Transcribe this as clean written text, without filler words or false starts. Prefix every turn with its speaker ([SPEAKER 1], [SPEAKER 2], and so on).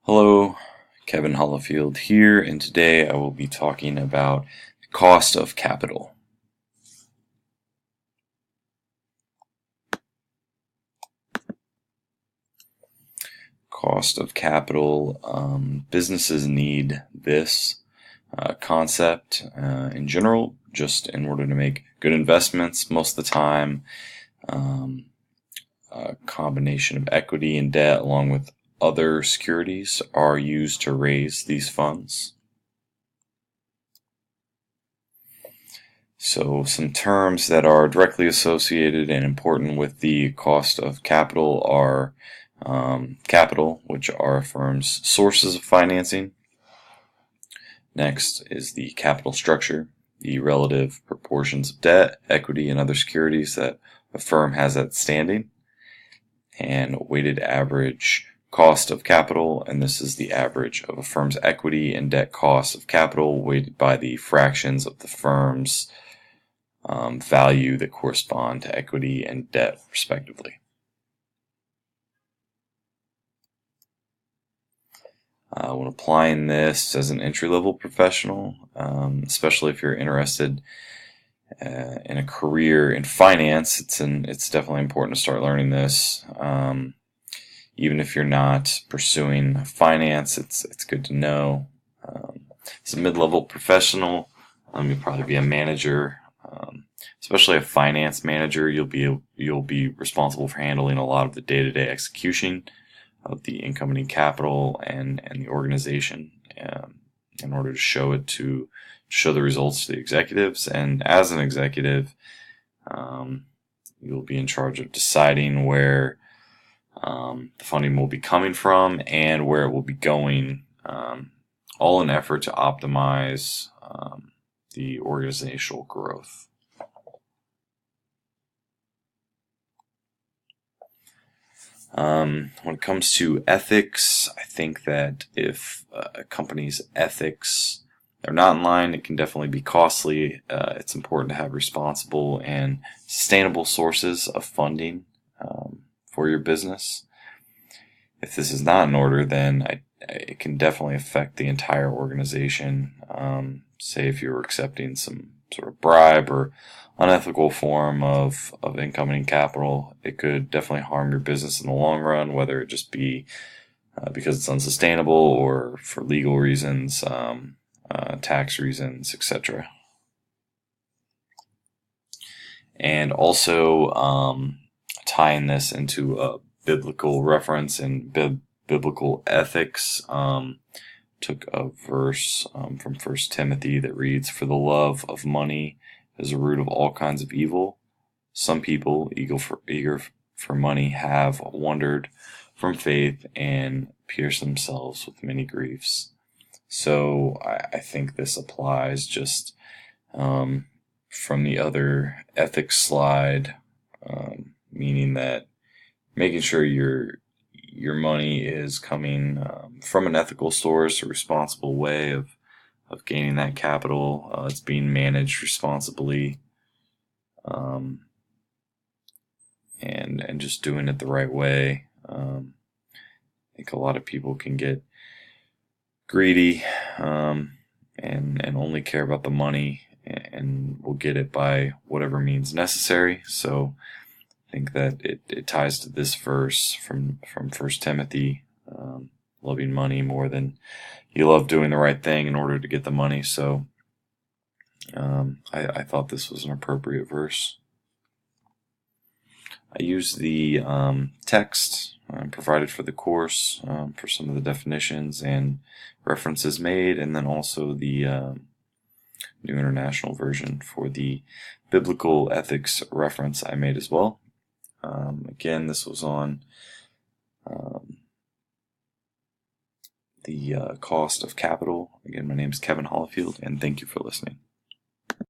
[SPEAKER 1] Hello, Kevin Hollifield here, and today I will be talking about the cost of capital. Cost of capital. Businesses need this concept in general, just in order to make good investments. Most of the time, a combination of equity and debt, along with other securities, are used to raise these funds. So some terms that are directly associated and important with the cost of capital are capital, which are a firm's sources of financing. Next is the capital structure, the relative proportions of debt, equity, and other securities that a firm has outstanding. And weighted average cost of capital, and this is the average of a firm's equity and debt cost of capital weighted by the fractions of the firm's value that correspond to equity and debt respectively. When applying this as an entry-level professional, especially if you're interested in a career in finance, it's definitely important to start learning this. Even if you're not pursuing finance, it's good to know. As a mid-level professional, you'll probably be a manager. Especially a finance manager, you'll be responsible for handling a lot of the day-to-day execution of the incoming capital and the organization in order to show the results to the executives. And as an executive, you'll be in charge of deciding where the funding will be coming from and where it will be going, all in an effort to optimize the organizational growth. When it comes to ethics, I think that if a company's ethics are not in line, it can definitely be costly. It's important to have responsible and sustainable sources of funding for your business. If this is not in order, then it can definitely affect the entire organization. Say if you're accepting some sort of bribe or unethical form of incoming capital, it could definitely harm your business in the long run, whether it just be because it's unsustainable or for legal reasons, tax reasons, etc. And also tying this into a biblical reference and biblical ethics, took a verse from 1 Timothy that reads, "For the love of money is a root of all kinds of evil. Some people, eager for money, have wandered from faith and pierced themselves with many griefs." So I think this applies just from the other ethics slide, meaning that making sure your money is coming from an ethical source, a responsible way of gaining that capital. It's being managed responsibly, and just doing it the right way. I think a lot of people can get greedy and only care about the money and will get it by whatever means necessary. So I think that it ties to this verse from 1 Timothy, loving money more than you love doing the right thing in order to get the money. So I thought this was an appropriate verse. I used the text provided for the course for some of the definitions and references made, and then also the New International Version for the biblical ethics reference I made as well. Again, this was on the cost of capital. Again, my name is Kevin Hollifield, and thank you for listening.